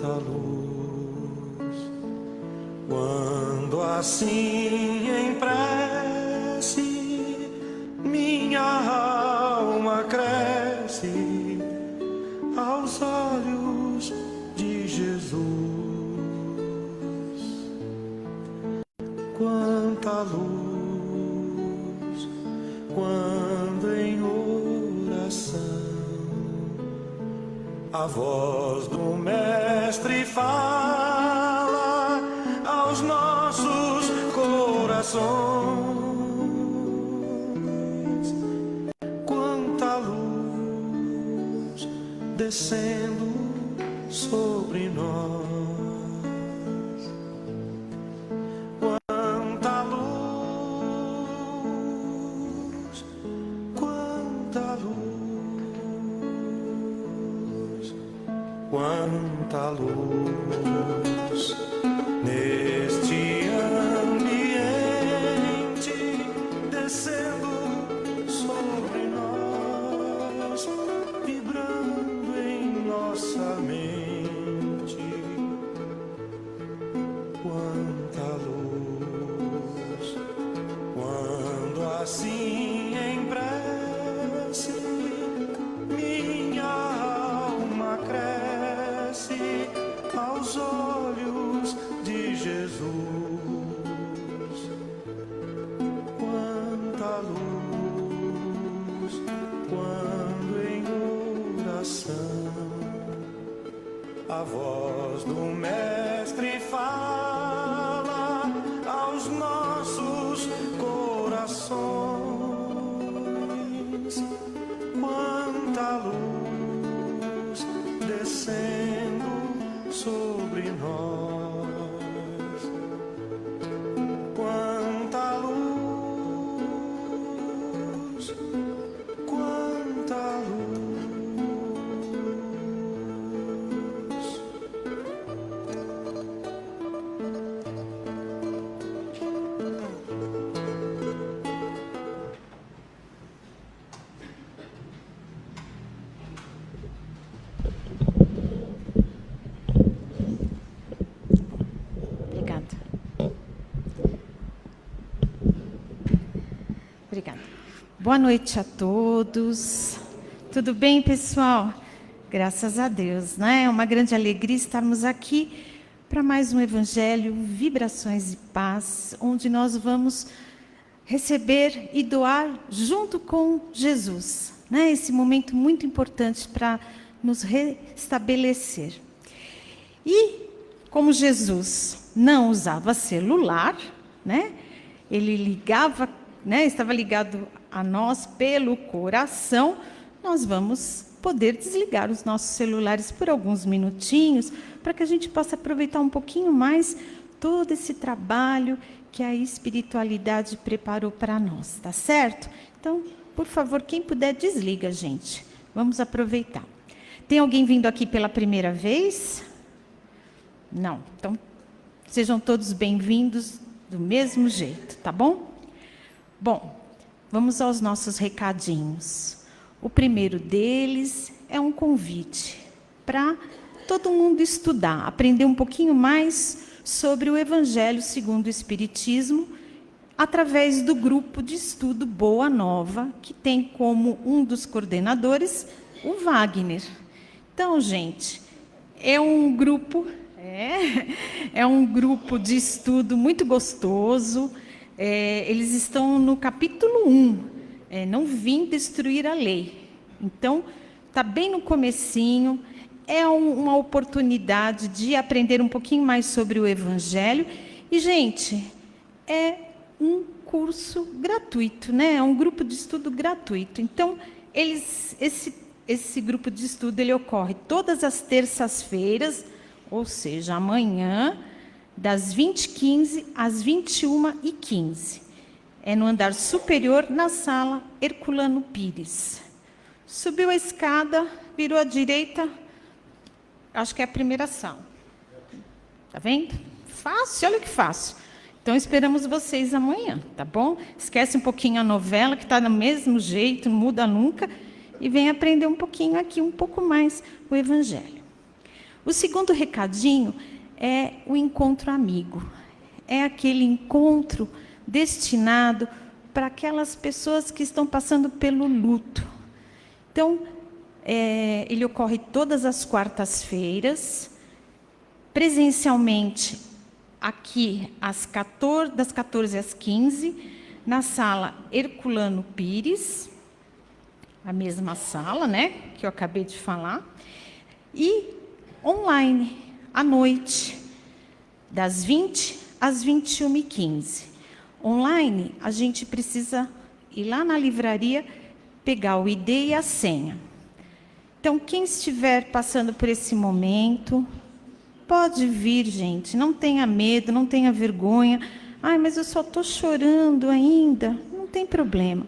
quanta luz, quando assim em prece minha alma cresce aos olhos de Jesus. Quanta luz, quando em oração a voz do Mestre fala aos nossos corações. Quanta luz descendo sobre nós. Quanta luz, quanta luz, quanta luz neste ambiente descendo sobre nós, vibrando em nossa mente. Quanta luz, quando assim em prece minha alma cresce aos olhos de Jesus. Quanta luz, quando em oração a voz do Mestre fala aos nossos corações. Quanta luz descendo sobre nós. Quanta luz, quanta luz. Obrigada. Obrigada. Boa noite a todos. Tudo bem, pessoal? Graças a Deus, né? É uma grande alegria estarmos aqui para mais um Evangelho, Vibrações de Paz, onde nós vamos receber e doar junto com Jesus, né? Esse momento muito importante para nos restabelecer. E como Jesus não usava celular, né? Ele ligava, né? Estava ligado a nós pelo coração. Nós vamos poder desligar os nossos celulares por alguns minutinhos, para que a gente possa aproveitar um pouquinho mais todo esse trabalho que a espiritualidade preparou para nós, tá certo? Então, por favor, quem puder, desliga, gente. Vamos aproveitar. Tem alguém vindo aqui pela primeira vez? Não. Então, sejam todos bem-vindos do mesmo jeito, tá bom? Bom, vamos aos nossos recadinhos. O primeiro deles é um convite para todo mundo estudar, aprender um pouquinho mais sobre o Evangelho segundo o Espiritismo, através do grupo de estudo Boa Nova, que tem como um dos coordenadores o Wagner. Então, gente, é um grupo de estudo muito gostoso. Eles estão no capítulo 1, não vim destruir a lei. Então, está bem no comecinho, é uma oportunidade de aprender um pouquinho mais sobre o Evangelho. E, gente, é um curso gratuito, né? É um grupo de estudo gratuito. Então, esse grupo de estudo ele ocorre todas as terças-feiras, ou seja, amanhã, das 20h15 às 21h15. É no andar superior, na sala Herculano Pires. Subiu a escada, virou à direita, acho que é a primeira sala. Tá vendo? Fácil, olha que fácil. Então, esperamos vocês amanhã, tá bom? Esquece um pouquinho a novela, que está do mesmo jeito, não muda nunca, e vem aprender um pouquinho aqui, um pouco mais o Evangelho. O segundo recadinho é o encontro amigo. É aquele encontro destinado para aquelas pessoas que estão passando pelo luto. Então, ele ocorre todas as quartas-feiras, presencialmente aqui das 14 às 15, na sala Herculano Pires, a mesma sala, né, que eu acabei de falar, e online, à noite, das 20 às 21h15. Online, a gente precisa ir lá na livraria, pegar o ID e a senha. Então, quem estiver passando por esse momento, pode vir, gente, não tenha medo, não tenha vergonha. Ai, mas eu só estou chorando ainda. Não tem problema.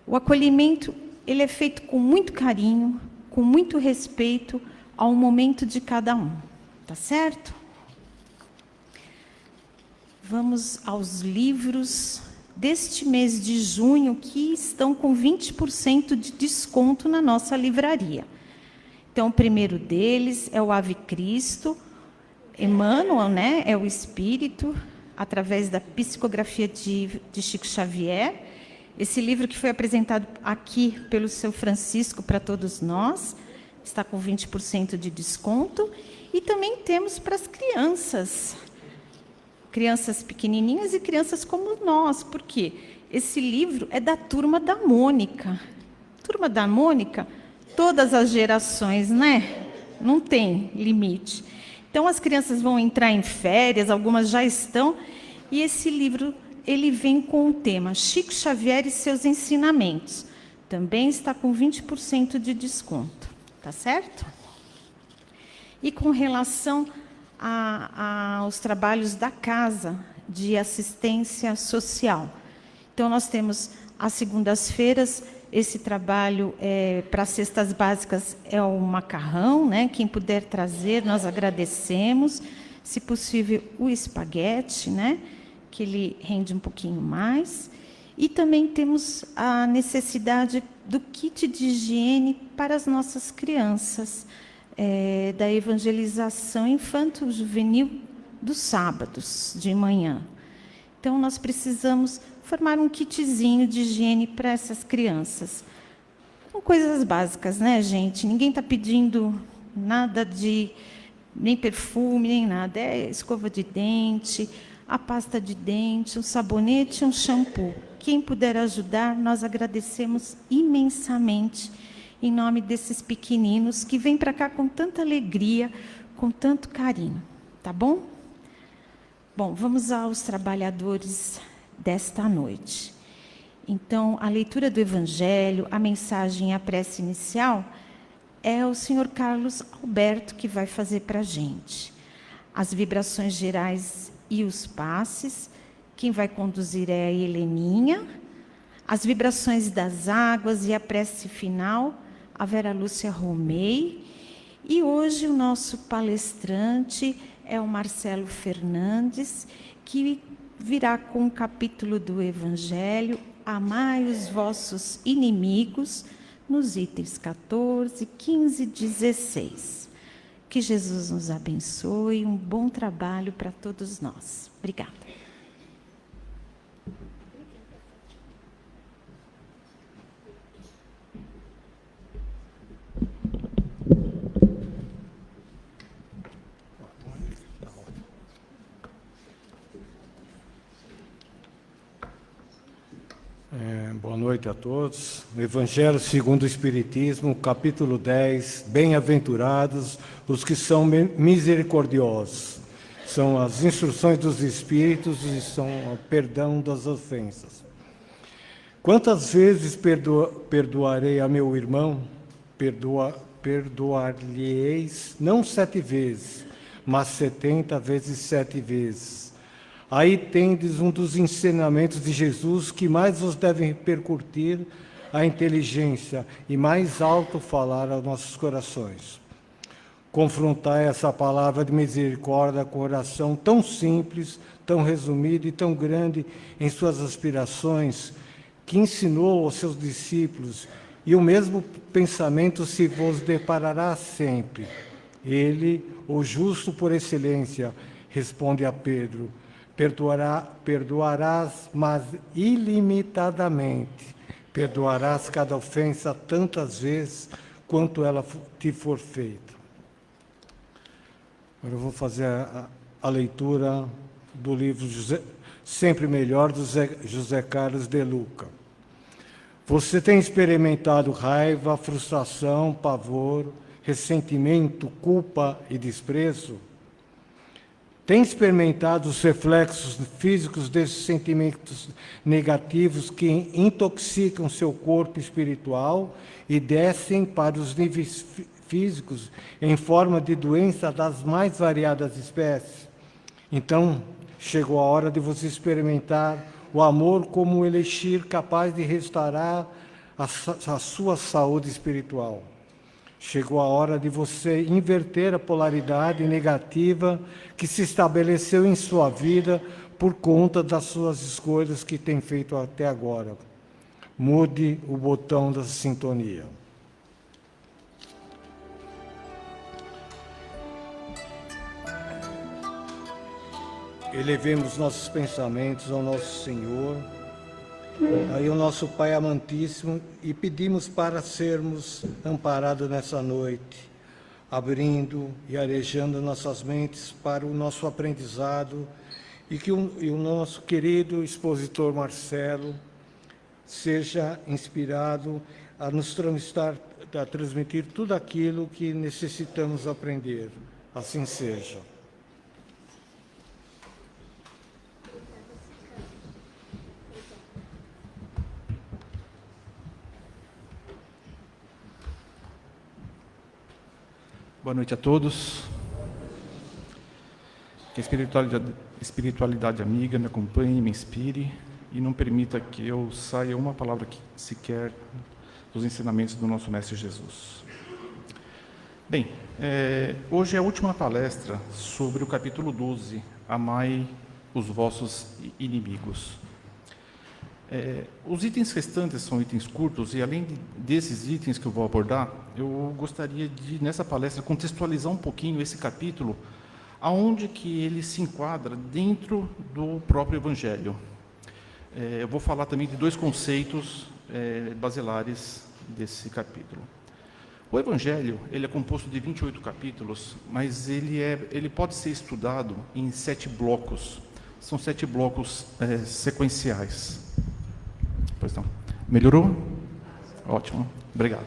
O acolhimento, ele é feito com muito carinho, com muito respeito ao momento de cada um. Tá certo? Vamos aos livros deste mês de junho, que estão com 20% de desconto na nossa livraria. Então, o primeiro deles é o Ave Cristo, Emmanuel, né? É o Espírito, através da psicografia de Chico Xavier. Esse livro que foi apresentado aqui pelo seu Francisco para todos nós, está com 20% de desconto. E também temos para as crianças pequenininhas e crianças como nós. Por quê? Esse livro é da Turma da Mônica. Turma da Mônica, todas as gerações, né? Não tem limite. Então, as crianças vão entrar em férias, algumas já estão, e esse livro, ele vem com o tema Chico Xavier e seus ensinamentos. Também está com 20% de desconto, tá certo? E com relação aos trabalhos da Casa de Assistência Social. Então, nós temos às segundas-feiras, esse trabalho para cestas básicas é o macarrão, né? Quem puder trazer, nós agradecemos. Se possível, o espaguete, né? Que ele rende um pouquinho mais. E também temos a necessidade do kit de higiene para as nossas crianças, da evangelização infanto-juvenil dos sábados de manhã. Então, nós precisamos formar um kitzinho de higiene para essas crianças. São coisas básicas, né, gente? Ninguém está pedindo nada nem perfume, nem nada. É escova de dente, a pasta de dente, um sabonete, um shampoo. Quem puder ajudar, nós agradecemos imensamente, em nome desses pequeninos que vêm para cá com tanta alegria, com tanto carinho. Tá bom? Bom, vamos aos trabalhadores desta noite. Então, a leitura do Evangelho, a mensagem e a prece inicial é o senhor Carlos Alberto que vai fazer para a gente. As vibrações gerais e os passes, quem vai conduzir é a Heleninha. As vibrações das águas e a prece final, a Vera Lúcia Romei. E hoje o nosso palestrante é o Marcelo Fernandes, que virá com o capítulo do Evangelho, Amai os vossos inimigos, nos itens 14, 15 e 16. Que Jesus nos abençoe, um bom trabalho para todos nós. Obrigada. Boa noite a todos. O Evangelho segundo o Espiritismo, capítulo 10. Bem-aventurados os que são misericordiosos. São as instruções dos Espíritos e são o perdão das ofensas. Quantas vezes perdoarei a meu irmão? Perdoar-lhe-eis, não 7 vezes, mas 70 vezes 7 vezes. Aí tendes um dos ensinamentos de Jesus que mais vos devem repercutir a inteligência e mais alto falar aos nossos corações. Confrontar essa palavra de misericórdia com oração tão simples, tão resumida e tão grande em suas aspirações, que ensinou aos seus discípulos, e o mesmo pensamento se vos deparará sempre. Ele, o justo por excelência, responde a Pedro: perdoarás, mas ilimitadamente. Perdoarás cada ofensa tantas vezes quanto ela te for feita. Agora eu vou fazer a leitura do livro Sempre Melhor, do José Carlos de Luca. Você tem experimentado raiva, frustração, pavor, ressentimento, culpa e desprezo? Tem experimentado os reflexos físicos desses sentimentos negativos que intoxicam seu corpo espiritual e descem para os níveis físicos em forma de doença das mais variadas espécies? Então, chegou a hora de você experimentar o amor como um elixir capaz de restaurar a sua saúde espiritual. Chegou a hora de você inverter a polaridade negativa que se estabeleceu em sua vida por conta das suas escolhas que tem feito até agora. Mude o botão da sintonia. Elevemos nossos pensamentos ao nosso Senhor, aí o nosso Pai amantíssimo, e pedimos para sermos amparados nessa noite, abrindo e arejando nossas mentes para o nosso aprendizado, e que o nosso querido expositor Marcelo seja inspirado a nos transmitir tudo aquilo que necessitamos aprender. Assim seja. Boa noite a todos. Que a espiritualidade amiga me acompanhe, me inspire e não permita que eu saia uma palavra sequer dos ensinamentos do nosso Mestre Jesus. Bem, hoje é a última palestra sobre o capítulo 12, Amai os vossos inimigos. Os itens restantes são itens curtos e, além desses itens que eu vou abordar, eu gostaria de, nessa palestra, contextualizar um pouquinho esse capítulo, aonde que ele se enquadra dentro do próprio Evangelho. Eu vou falar também de dois conceitos basilares desse capítulo. O Evangelho ele é composto de 28 capítulos, mas ele pode ser estudado em 7 blocos. São 7 blocos sequenciais. Pois não. Melhorou? Ótimo. Obrigado.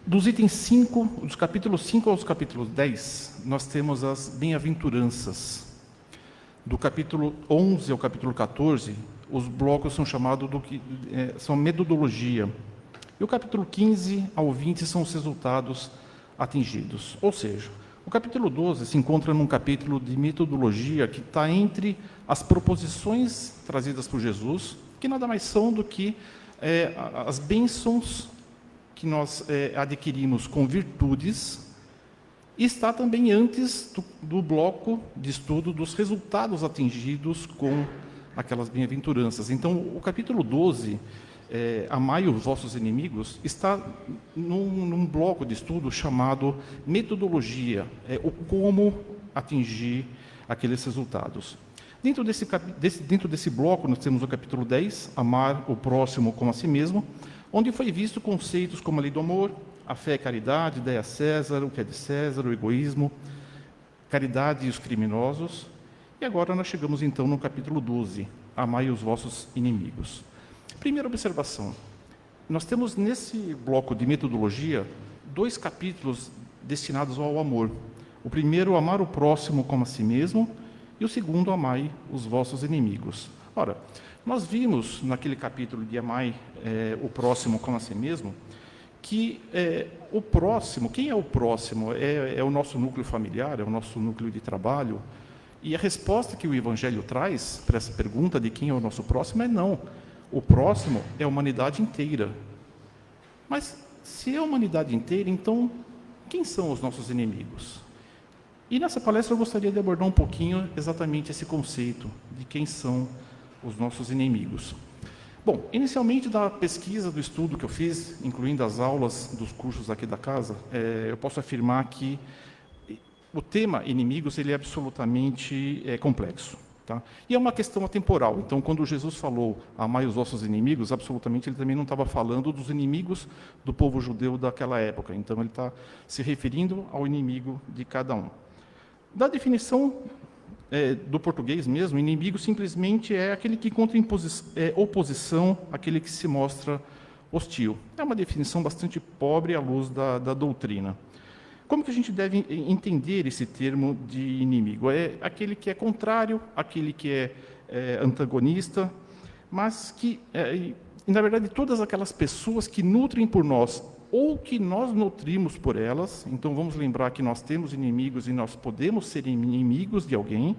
Dos itens 5, dos capítulos 5 aos capítulos 10, nós temos as bem-aventuranças. Do capítulo 11 ao capítulo 14, os blocos são chamados são metodologia. E o capítulo 15 ao 20 são os resultados atingidos. Ou seja, o capítulo 12 se encontra num capítulo de metodologia que está entre as proposições trazidas por Jesus, que nada mais são do que as bênçãos que nós adquirimos com virtudes, e está também antes do bloco de estudo dos resultados atingidos com aquelas bem-aventuranças. Então, o capítulo 12, Amai os vossos inimigos, está num bloco de estudo chamado metodologia, o como atingir aqueles resultados. Dentro desse bloco, nós temos o capítulo 10, Amar o próximo como a si mesmo, onde foi visto conceitos como a lei do amor, a fé e a caridade, ideia a César, o que é de César, o egoísmo, caridade e os criminosos. E agora nós chegamos então no capítulo 12, Amai os vossos inimigos. Primeira observação, nós temos nesse bloco de metodologia 2 capítulos destinados ao amor. O primeiro, amar o próximo como a si mesmo, e o segundo, amai os vossos inimigos. Ora, nós vimos naquele capítulo de amai o próximo como a si mesmo, que o próximo, quem é o próximo? É o nosso núcleo familiar, é o nosso núcleo de trabalho, e a resposta que o Evangelho traz para essa pergunta de quem é o nosso próximo é não. O próximo é a humanidade inteira. Mas, se é a humanidade inteira, então, quem são os nossos inimigos? E nessa palestra eu gostaria de abordar um pouquinho exatamente esse conceito de quem são os nossos inimigos. Bom, inicialmente da pesquisa, do estudo que eu fiz, incluindo as aulas dos cursos aqui da casa, eu posso afirmar que o tema inimigos ele é absolutamente complexo. Tá? E é uma questão atemporal. Então, quando Jesus falou amai os vossos inimigos, absolutamente ele também não estava falando dos inimigos do povo judeu daquela época. Então, ele está se referindo ao inimigo de cada um. Da definição do português mesmo, inimigo simplesmente é aquele que encontra oposição, aquele que se mostra hostil. É uma definição bastante pobre à luz da doutrina. Como que a gente deve entender esse termo de inimigo? É aquele que é contrário, aquele que é antagonista, mas que, na verdade, todas aquelas pessoas que nutrem por nós ou que nós nutrimos por elas. Então, vamos lembrar que nós temos inimigos e nós podemos ser inimigos de alguém,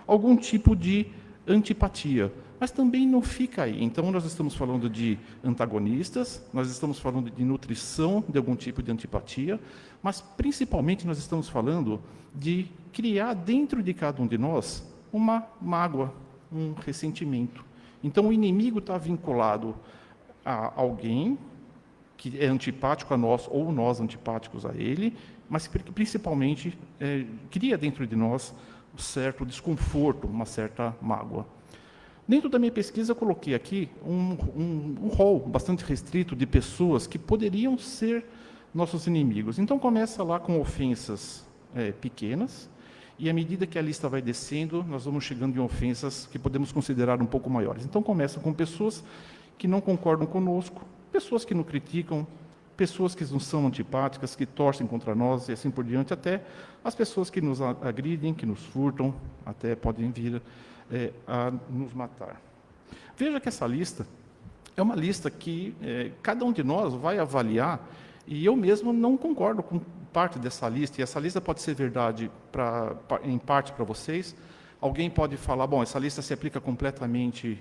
algum tipo de antipatia. Mas também não fica aí. Então, nós estamos falando de antagonistas, nós estamos falando de nutrição de algum tipo de antipatia, mas, principalmente, nós estamos falando de criar dentro de cada um de nós uma mágoa, um ressentimento. Então, o inimigo está vinculado a alguém que é antipático a nós ou nós antipáticos a ele, mas, principalmente, cria dentro de nós um certo desconforto, uma certa mágoa. Dentro da minha pesquisa, eu coloquei aqui um rol bastante restrito de pessoas que poderiam ser nossos inimigos. Então, começa lá com ofensas pequenas, e à medida que a lista vai descendo, nós vamos chegando em ofensas que podemos considerar um pouco maiores. Então, começa com pessoas que não concordam conosco, pessoas que nos criticam, pessoas que nos são antipáticas, que torcem contra nós e assim por diante, até as pessoas que nos agridem, que nos furtam, até podem vir a nos matar. Veja que essa lista é uma lista que cada um de nós vai avaliar, e eu mesmo não concordo com parte dessa lista, e essa lista pode ser verdade em parte para vocês. Alguém pode falar, bom, essa lista se aplica completamente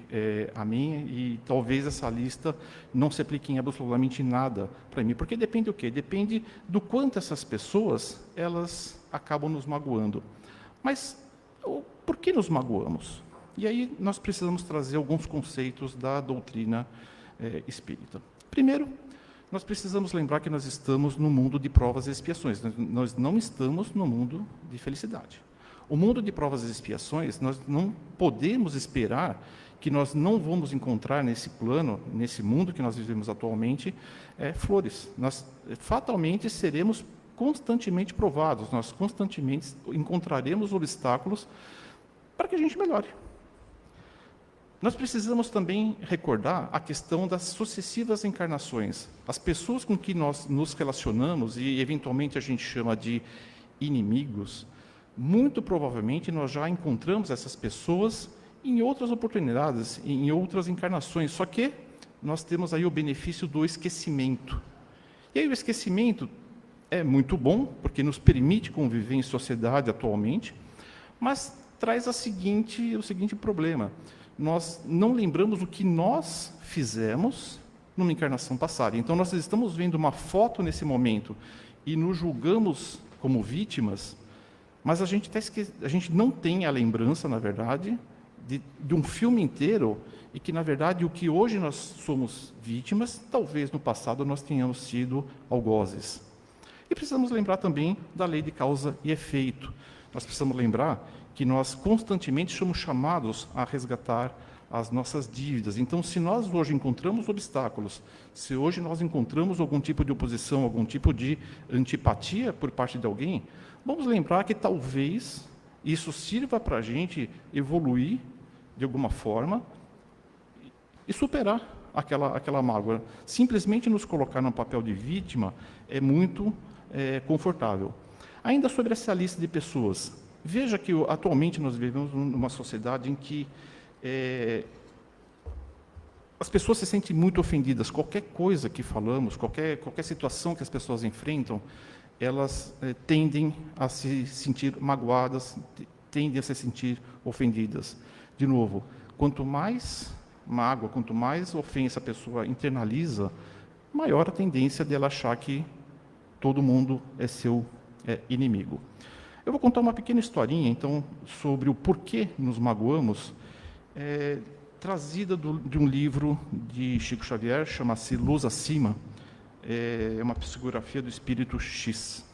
a mim, e talvez essa lista não se aplique em absolutamente nada para mim, porque depende do quê? Depende do quanto essas pessoas, elas acabam nos magoando. Mas por que nos magoamos? E aí nós precisamos trazer alguns conceitos da doutrina espírita. Primeiro, nós precisamos lembrar que nós estamos no mundo de provas e expiações, nós não estamos no mundo de felicidade. O mundo de provas e expiações, nós não podemos esperar que nós não vamos encontrar nesse plano, nesse mundo que nós vivemos atualmente, flores. Nós fatalmente seremos constantemente provados, nós constantemente encontraremos obstáculos para que a gente melhore. Nós precisamos também recordar a questão das sucessivas encarnações. As pessoas com que nós nos relacionamos, e eventualmente a gente chama de inimigos, muito provavelmente nós já encontramos essas pessoas em outras oportunidades, em outras encarnações, só que nós temos aí o benefício do esquecimento. E aí o esquecimento é muito bom, porque nos permite conviver em sociedade atualmente, mas traz o seguinte problema. Nós não lembramos o que nós fizemos numa encarnação passada. Então, nós estamos vendo uma foto nesse momento e nos julgamos como vítimas, mas a gente não tem a lembrança, na verdade, de um filme inteiro, e que, na verdade, o que hoje nós somos vítimas, talvez no passado nós tenhamos sido algozes. E precisamos lembrar também da lei de causa e efeito. Nós precisamos lembrar que nós constantemente somos chamados a resgatar as nossas dívidas. Então, se nós hoje encontramos obstáculos, se hoje nós encontramos algum tipo de oposição, algum tipo de antipatia por parte de alguém, vamos lembrar que talvez isso sirva para a gente evoluir de alguma forma e superar aquela mágoa. Simplesmente nos colocar no papel de vítima é muito confortável. Ainda sobre essa lista de pessoas, veja que atualmente nós vivemos numa sociedade em que as pessoas se sentem muito ofendidas. Qualquer coisa que falamos, qualquer situação que as pessoas enfrentam, elas tendem a se sentir magoadas, tendem a se sentir ofendidas. De novo, quanto mais mágoa, quanto mais ofensa a pessoa internaliza, maior a tendência dela achar que todo mundo é seu inimigo. Eu vou contar uma pequena historinha, então, sobre o porquê nos magoamos. trazida de um livro de Chico Xavier, chama-se Luz Acima, é uma psicografia do Espírito X.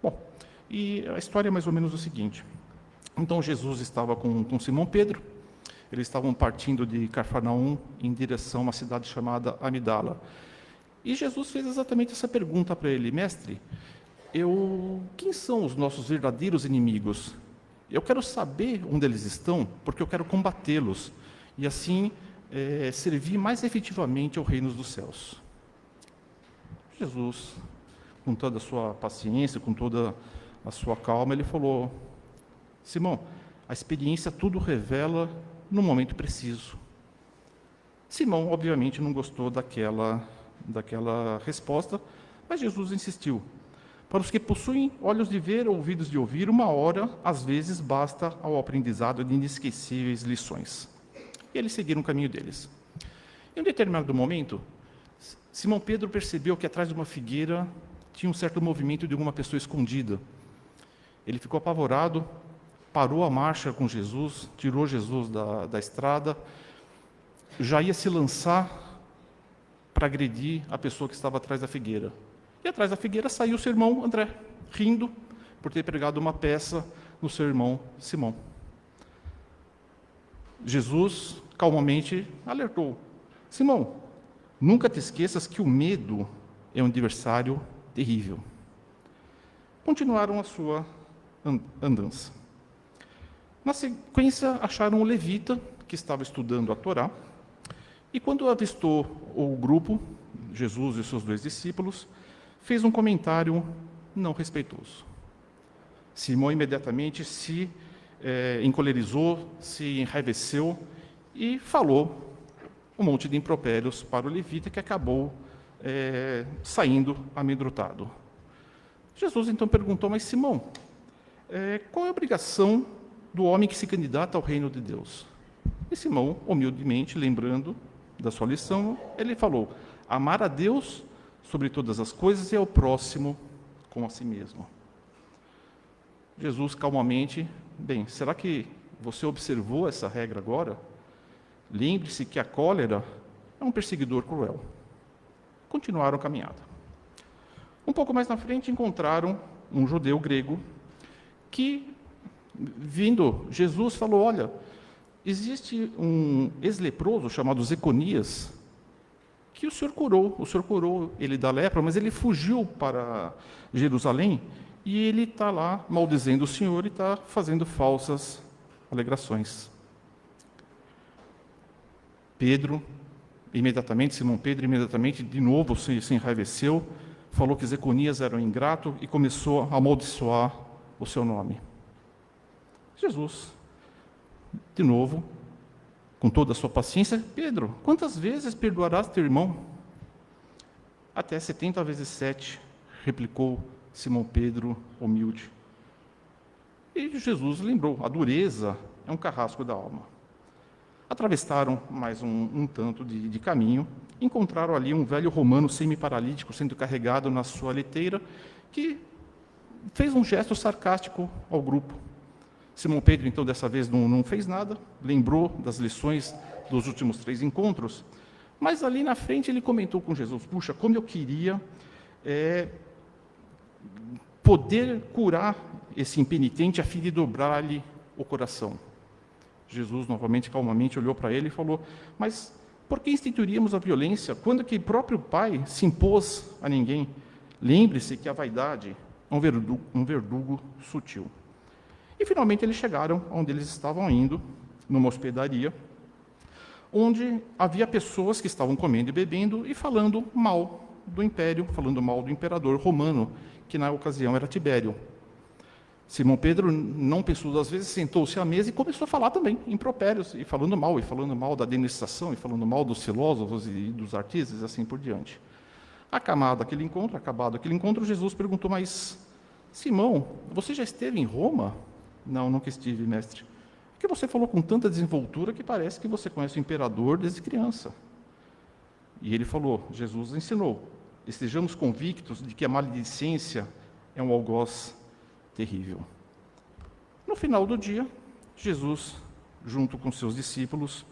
Bom, e a história é mais ou menos o seguinte. Então, Jesus estava com Simão Pedro, eles estavam partindo de Cafarnaum em direção a uma cidade chamada Amidala. E Jesus fez exatamente essa pergunta para ele: mestre, quem são os nossos verdadeiros inimigos? Eu quero saber onde eles estão, porque eu quero combatê-los, e assim servir mais efetivamente ao reino dos céus. Jesus, com toda a sua paciência, com toda a sua calma, ele falou: Simão, a experiência tudo revela no momento preciso. Simão, obviamente, não gostou daquela resposta, mas Jesus insistiu: para os que possuem olhos de ver, ouvidos de ouvir, 1 hora, às vezes, basta ao aprendizado de inesquecíveis lições. E eles seguiram o caminho deles. Em um determinado momento, Simão Pedro percebeu que atrás de uma figueira tinha um certo movimento de alguma pessoa escondida. Ele ficou apavorado, parou a marcha com Jesus, tirou Jesus da estrada, já ia se lançar para agredir a pessoa que estava atrás da figueira. E atrás da figueira saiu o seu irmão André, rindo por ter pregado uma peça no seu irmão Simão. Jesus calmamente alertou: Simão, nunca te esqueças que o medo é um adversário terrível. Continuaram a sua andança. Na sequência, acharam um levita que estava estudando a Torá, e quando avistou o grupo, Jesus e seus 2 discípulos, fez um comentário não respeitoso. Simão imediatamente se encolerizou, se enraiveceu e falou um monte de impropérios para o levita, que acabou saindo amedrontado. Jesus então perguntou: mas Simão, qual é a obrigação do homem que se candidata ao reino de Deus? E Simão, humildemente, lembrando da sua lição, ele falou: amar a Deus sobre todas as coisas e ao próximo como a si mesmo. Jesus, calmamente: bem, será que você observou essa regra agora? Lembre-se que a cólera é um perseguidor cruel. Continuaram a caminhada. Um pouco mais na frente, encontraram um judeu grego que, vindo Jesus, falou: olha, existe um ex-leproso chamado Zeconias, que o senhor curou ele da lepra, mas ele fugiu para Jerusalém e ele está lá maldizendo o senhor e está fazendo falsas alegações. Simão Pedro imediatamente de novo se enraiveceu, falou que Zeconias era um ingrato e começou a amaldiçoar o seu nome. Jesus, de novo, com toda a sua paciência: Pedro, quantas vezes perdoarás teu irmão? Até 70 vezes 7, replicou Simão Pedro, humilde. E Jesus lembrou: a dureza é um carrasco da alma. Atravessaram mais um tanto de caminho, encontraram ali um velho romano semi-paralítico sendo carregado na sua liteira, que fez um gesto sarcástico ao grupo. Simão Pedro, então, dessa vez não fez nada, lembrou das lições dos últimos 3 encontros, mas ali na frente ele comentou com Jesus: puxa, como eu queria poder curar esse impenitente a fim de dobrar-lhe o coração. Jesus, novamente, calmamente, olhou para ele e falou: mas por que instituiríamos a violência quando que o próprio Pai se impôs a ninguém? Lembre-se que a vaidade é um verdugo sutil. E, finalmente, eles chegaram onde eles estavam indo, numa hospedaria, onde havia pessoas que estavam comendo e bebendo e falando mal do império, falando mal do imperador romano, que na ocasião era Tibério. Simão Pedro não pensou 2 vezes, sentou-se à mesa e começou a falar também impropérios, e falando mal da administração, e falando mal dos filósofos e dos artistas, e assim por diante. Acabado aquele encontro, Jesus perguntou: mas, Simão, você já esteve em Roma? Não, nunca estive, mestre. Porque você falou com tanta desenvoltura que parece que você conhece o imperador desde criança. E ele falou: Jesus ensinou: estejamos convictos de que a maledicência é um algoz terrível. No final do dia, Jesus, junto com seus discípulos,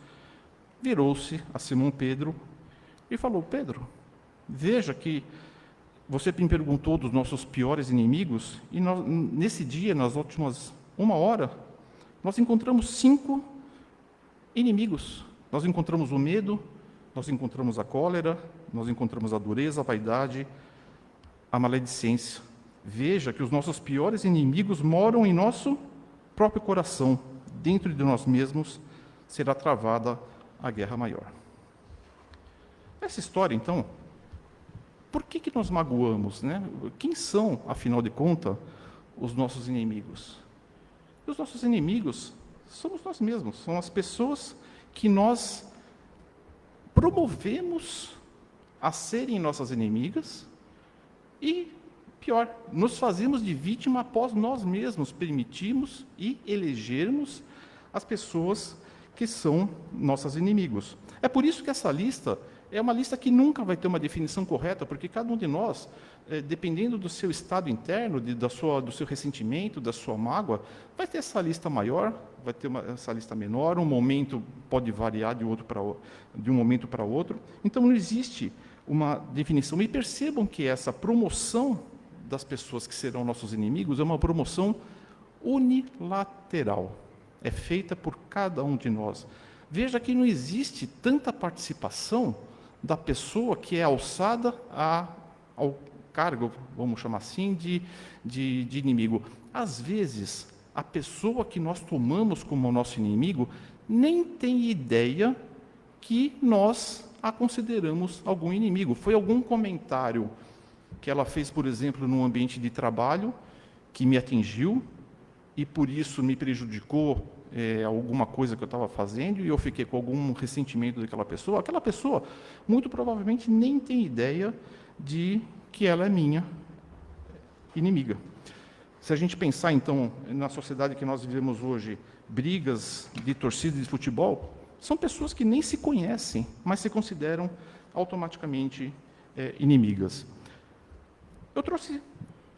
virou-se a Simão Pedro e falou: Pedro, veja que você me perguntou dos nossos piores inimigos, e nesse dia, nas últimas 1 hora, nós encontramos 5 inimigos. Nós encontramos o medo, nós encontramos a cólera, nós encontramos a dureza, a vaidade, a maledicência. Veja que os nossos piores inimigos moram em nosso próprio coração. Dentro de nós mesmos será travada a guerra maior. Essa história, então, por que nós magoamos, né? Quem são, afinal de contas, os nossos inimigos? E os nossos inimigos somos nós mesmos, são as pessoas que nós promovemos a serem nossas inimigas e, pior, nos fazemos de vítima após nós mesmos permitirmos e elegermos as pessoas que são nossos inimigos. É por isso que essa lista é uma lista que nunca vai ter uma definição correta, porque cada um de nós, dependendo do seu estado interno, do seu ressentimento, da sua mágoa, vai ter essa lista maior, vai ter essa lista menor, um momento pode variar de um momento para outro. Então, não existe uma definição. E percebam que essa promoção das pessoas que serão nossos inimigos é uma promoção unilateral. É feita por cada um de nós. Veja que não existe tanta participação da pessoa que é alçada ao cargo, vamos chamar assim, de inimigo. Às vezes, a pessoa que nós tomamos como nosso inimigo nem tem ideia que nós a consideramos algum inimigo. Foi algum comentário que ela fez, por exemplo, num ambiente de trabalho, que me atingiu, e por isso me prejudicou alguma coisa que eu estava fazendo, e eu fiquei com algum ressentimento daquela pessoa. Aquela pessoa, muito provavelmente, nem tem ideia de que ela é minha inimiga. Se a gente pensar, então, na sociedade que nós vivemos hoje, brigas de torcida de futebol, são pessoas que nem se conhecem, mas se consideram automaticamente inimigas. Eu trouxe,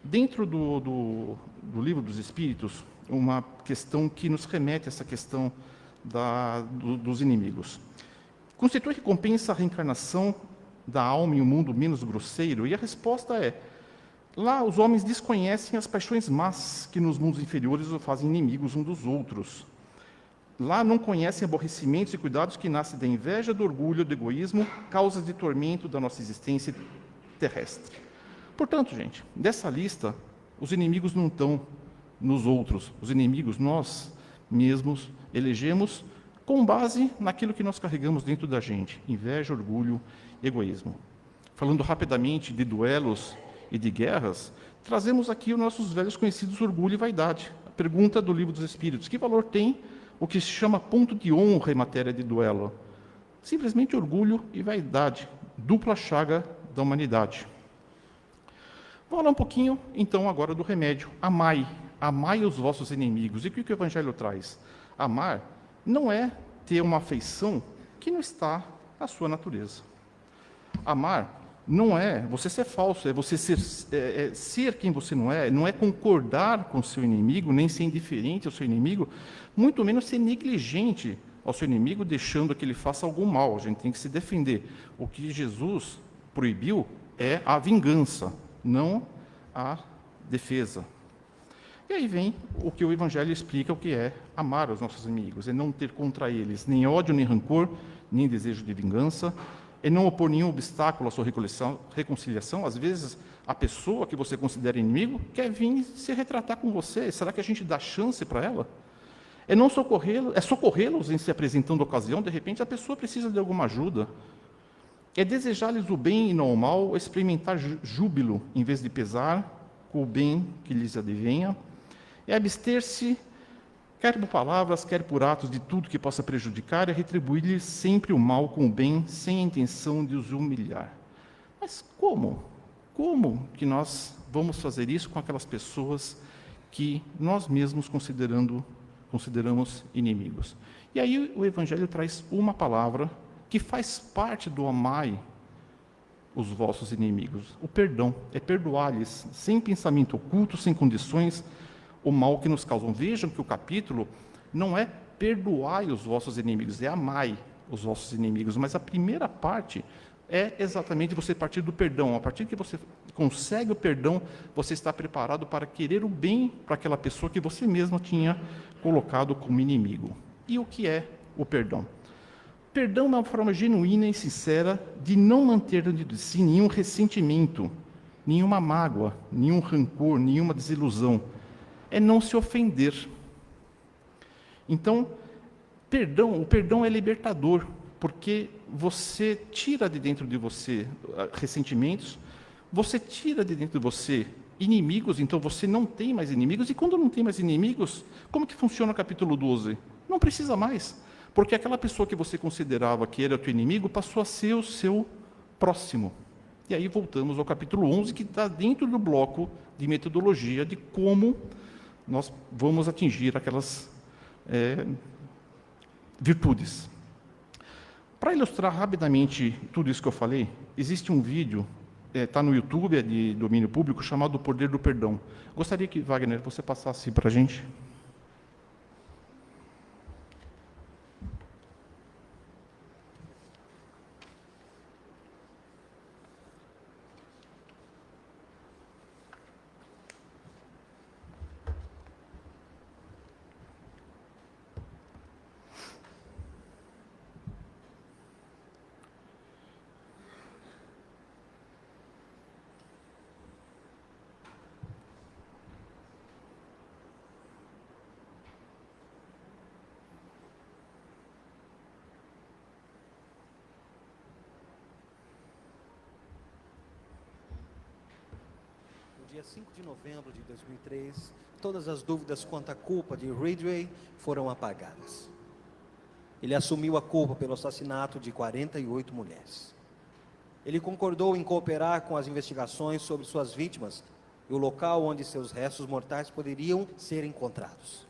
dentro do Livro dos Espíritos, uma questão que nos remete a essa questão dos inimigos. Constitui recompensa a reencarnação da alma em um mundo menos grosseiro? E a resposta é: lá os homens desconhecem as paixões más que nos mundos inferiores os fazem inimigos uns dos outros. Lá não conhecem aborrecimentos e cuidados que nascem da inveja, do orgulho, do egoísmo, causas de tormento da nossa existência terrestre. Portanto, gente, dessa lista, os inimigos não estão nos outros. Os inimigos nós mesmos elegemos com base naquilo que nós carregamos dentro da gente: inveja, orgulho, egoísmo. Falando rapidamente de duelos e de guerras, trazemos aqui os nossos velhos conhecidos orgulho e vaidade. A pergunta do Livro dos Espíritos: que valor tem o que se chama ponto de honra em matéria de duelo? Simplesmente orgulho e vaidade, dupla chaga da humanidade. Vamos falar um pouquinho, então, agora do remédio. Amai os vossos inimigos. E o que o Evangelho traz? Amar não é ter uma afeição que não está na sua natureza. Amar não é você ser falso, é você ser quem você não é concordar com o seu inimigo, nem ser indiferente ao seu inimigo, muito menos ser negligente ao seu inimigo, deixando que ele faça algum mal. A gente tem que se defender. O que Jesus proibiu é a vingança, não a defesa. E aí vem o que o Evangelho explica, o que é amar os nossos inimigos: é não ter contra eles nem ódio, nem rancor, nem desejo de vingança, é não opor nenhum obstáculo à sua reconciliação. Às vezes, a pessoa que você considera inimigo quer vir se retratar com você. Será que a gente dá chance para ela? É não socorrê-los em se apresentando a ocasião. De repente, a pessoa precisa de alguma ajuda. É desejar-lhes o bem e não o mal, experimentar júbilo em vez de pesar com o bem que lhes advenha. É abster-se, quer por palavras, quer por atos, de tudo que possa prejudicar, e retribuir-lhes sempre o mal com o bem, sem a intenção de os humilhar. Mas como? Como que nós vamos fazer isso com aquelas pessoas que nós mesmos consideramos inimigos? E aí o Evangelho traz uma palavra que faz parte do amai os vossos inimigos. O perdão é perdoar-lhes, sem pensamento oculto, sem condições, o mal que nos causam. Vejam que o capítulo não é perdoai os vossos inimigos, é amai. os vossos inimigos, mas a primeira parte é exatamente você partir do perdão. A partir que você consegue o perdão, você está preparado para querer o bem para aquela pessoa que você mesmo tinha colocado como inimigo. E o que é o perdão? Perdão é uma forma genuína e sincera de não manter dentro de si nenhum ressentimento, nenhuma mágoa, nenhum rancor, nenhuma desilusão. É não se ofender. Então, o perdão é libertador, porque você tira de dentro de você ressentimentos, você tira de dentro de você inimigos, então você não tem mais inimigos, e quando não tem mais inimigos, como que funciona o capítulo 12? Não precisa mais, porque aquela pessoa que você considerava que era o teu inimigo passou a ser o seu próximo. E aí voltamos ao capítulo 11, que está dentro do bloco de metodologia de como nós vamos atingir aquelas virtudes. Para ilustrar rapidamente tudo isso que eu falei, existe um vídeo, está no YouTube, é de domínio público, chamado O Poder do Perdão. Gostaria que, Wagner, você passasse para a gente. No dia 5 de novembro de 2003, todas as dúvidas quanto à culpa de Ridgway foram apagadas. Ele assumiu a culpa pelo assassinato de 48 mulheres. Ele concordou em cooperar com as investigações sobre suas vítimas e o local onde seus restos mortais poderiam ser encontrados.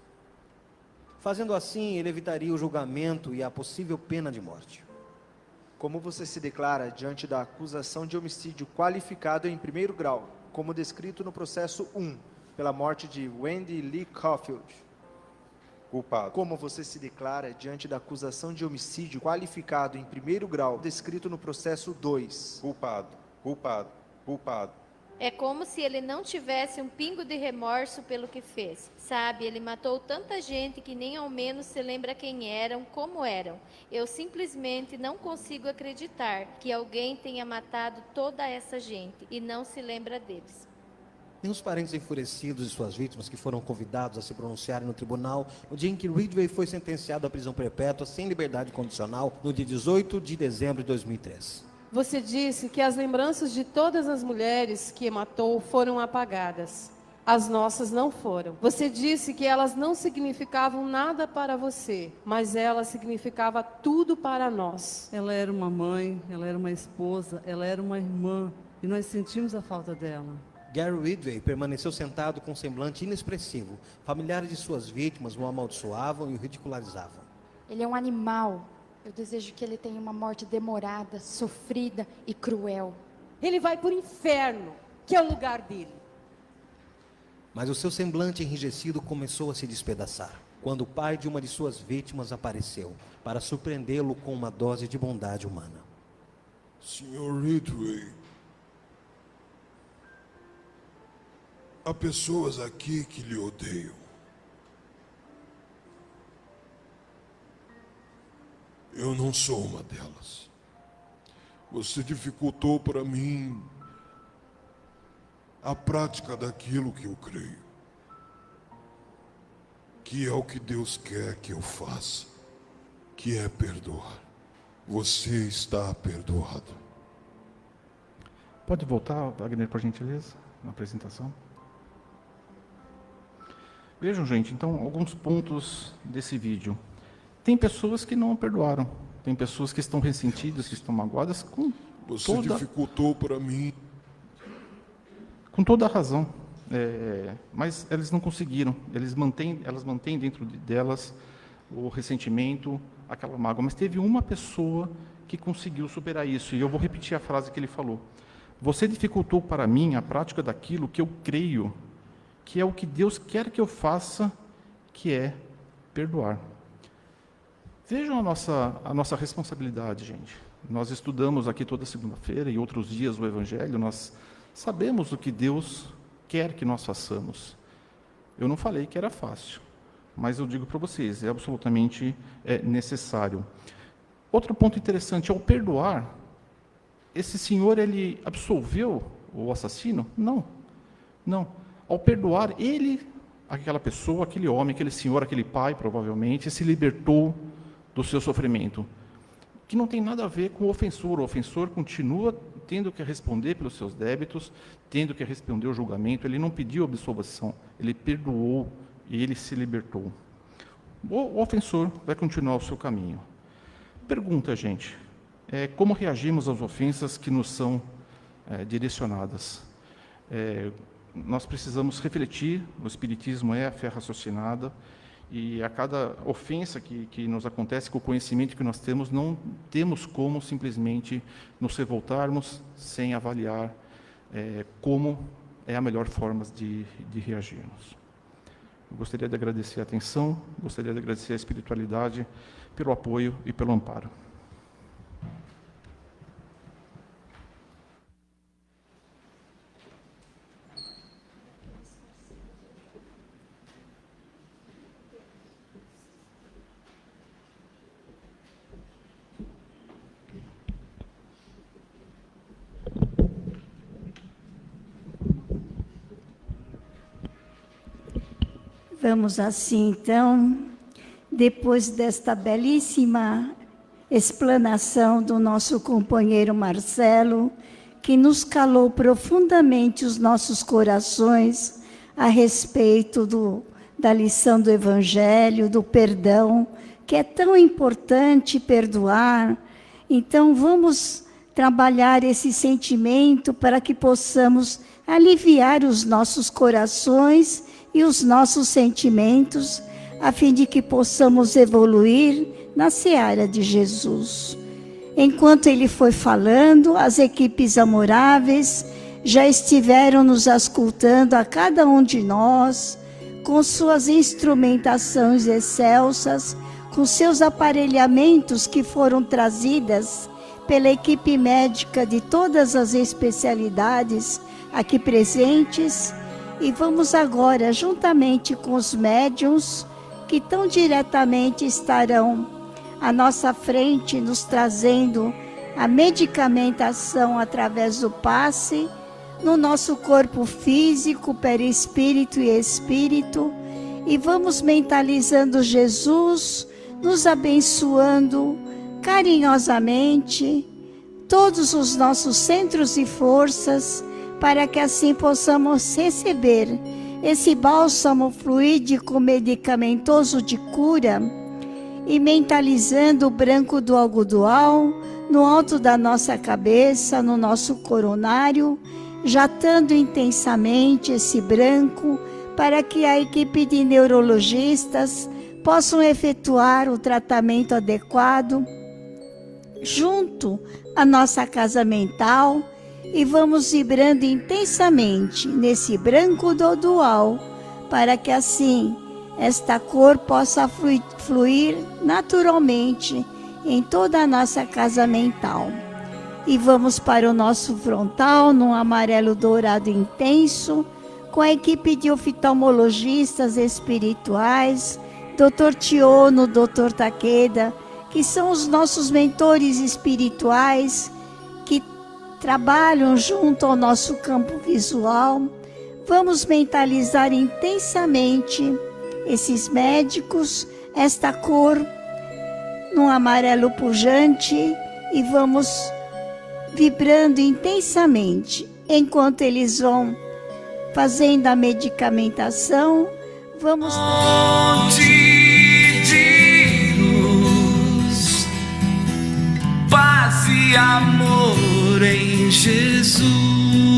Fazendo assim, ele evitaria o julgamento e a possível pena de morte. Como você se declara diante da acusação de homicídio qualificado em primeiro grau, como descrito no processo 1, pela morte de Wendy Lee Caulfield? Culpado. Como você se declara diante da acusação de homicídio qualificado em primeiro grau, descrito no processo 2? Culpado. Culpado. Culpado. É como se ele não tivesse um pingo de remorso pelo que fez. Sabe, ele matou tanta gente que nem ao menos se lembra quem eram, como eram. Eu simplesmente não consigo acreditar que alguém tenha matado toda essa gente e não se lembra deles. Nem os parentes enfurecidos de suas vítimas, que foram convidados a se pronunciarem no tribunal no dia em que Ridgway foi sentenciado à prisão perpétua sem liberdade condicional, no dia 18 de dezembro de 2003. Você disse que as lembranças de todas as mulheres que matou foram apagadas. As nossas não foram. Você disse que elas não significavam nada para você, mas ela significava tudo para nós. Ela era uma mãe, ela era uma esposa, ela era uma irmã, e nós sentimos a falta dela. Gary Ridgway permaneceu sentado com um semblante inexpressivo. Familiares de suas vítimas o amaldiçoavam e o ridicularizavam. Ele é um animal. Eu desejo que ele tenha uma morte demorada, sofrida e cruel. Ele vai para o inferno, que é o lugar dele. Mas o seu semblante enrijecido começou a se despedaçar, quando o pai de uma de suas vítimas apareceu, para surpreendê-lo com uma dose de bondade humana. Sr. Ridgway, há pessoas aqui que lhe odeiam. Eu não sou uma delas. Você dificultou para mim a prática daquilo que eu creio, que é o que Deus quer que eu faça, que é perdoar. Você está perdoado. Pode voltar, Wagner, por gentileza, na apresentação. Vejam, gente, então, alguns pontos desse vídeo. Tem pessoas que não perdoaram, tem pessoas que estão ressentidas, que estão magoadas com Você dificultou para mim. Com toda a razão, mas elas não conseguiram. Elas mantêm dentro delas o ressentimento, aquela mágoa. Mas teve uma pessoa que conseguiu superar isso, e eu vou repetir a frase que ele falou. Você dificultou para mim a prática daquilo que eu creio, que é o que Deus quer que eu faça, que é perdoar. Vejam a nossa responsabilidade, gente. Nós estudamos aqui toda segunda-feira e outros dias o Evangelho, nós sabemos o que Deus quer que nós façamos. Eu não falei que era fácil, mas eu digo para vocês, é absolutamente necessário. Outro ponto interessante, ao perdoar, esse senhor, ele absolveu o assassino? Não. Não. Ao perdoar, ele, aquela pessoa, aquele homem, aquele senhor, aquele pai, provavelmente, se libertou do seu sofrimento, que não tem nada a ver com o ofensor. O ofensor continua tendo que responder pelos seus débitos, tendo que responder ao julgamento. Ele não pediu absolvição, ele perdoou e ele se libertou. O ofensor vai continuar o seu caminho. Pergunta, gente, como reagimos às ofensas que nos são direcionadas? Nós precisamos refletir, o Espiritismo é a fé raciocinada, e a cada ofensa que nos acontece, com o conhecimento que nós temos, não temos como simplesmente nos revoltarmos sem avaliar como é a melhor forma de reagirmos. Eu gostaria de agradecer a atenção, gostaria de agradecer a espiritualidade pelo apoio e pelo amparo. Vamos assim, então, depois desta belíssima explanação do nosso companheiro Marcelo, que nos calou profundamente os nossos corações a respeito da lição do Evangelho, do perdão, que é tão importante perdoar. Então, vamos trabalhar esse sentimento para que possamos aliviar os nossos corações e os nossos sentimentos, a fim de que possamos evoluir na seara de Jesus. Enquanto ele foi falando, as equipes amoráveis já estiveram nos auscultando a cada um de nós, com suas instrumentações excelsas, com seus aparelhamentos que foram trazidas pela equipe médica de todas as especialidades aqui presentes. E vamos agora, juntamente com os médiuns, que tão diretamente estarão à nossa frente, nos trazendo a medicamentação através do passe, no nosso corpo físico, perispírito e espírito, e vamos mentalizando Jesus, nos abençoando carinhosamente, todos os nossos centros e forças, para que assim possamos receber esse bálsamo fluídico medicamentoso de cura, e mentalizando o branco do algodoal no alto da nossa cabeça, no nosso coronário, jatando intensamente esse branco, para que a equipe de neurologistas possam efetuar o tratamento adequado junto à nossa casa mental. E vamos vibrando intensamente nesse branco do dual, para que assim esta cor possa fluir naturalmente em toda a nossa casa mental. E vamos para o nosso frontal, num amarelo dourado intenso, com a equipe de oftalmologistas espirituais, Dr. Tiono, Dr. Takeda, que são os nossos mentores espirituais, que trabalham junto ao nosso campo visual. Vamos mentalizar intensamente esses médicos, esta cor num amarelo pujante, e vamos vibrando intensamente. Enquanto eles vão fazendo a medicamentação, vamos... de luz, paz e amor em Jesus.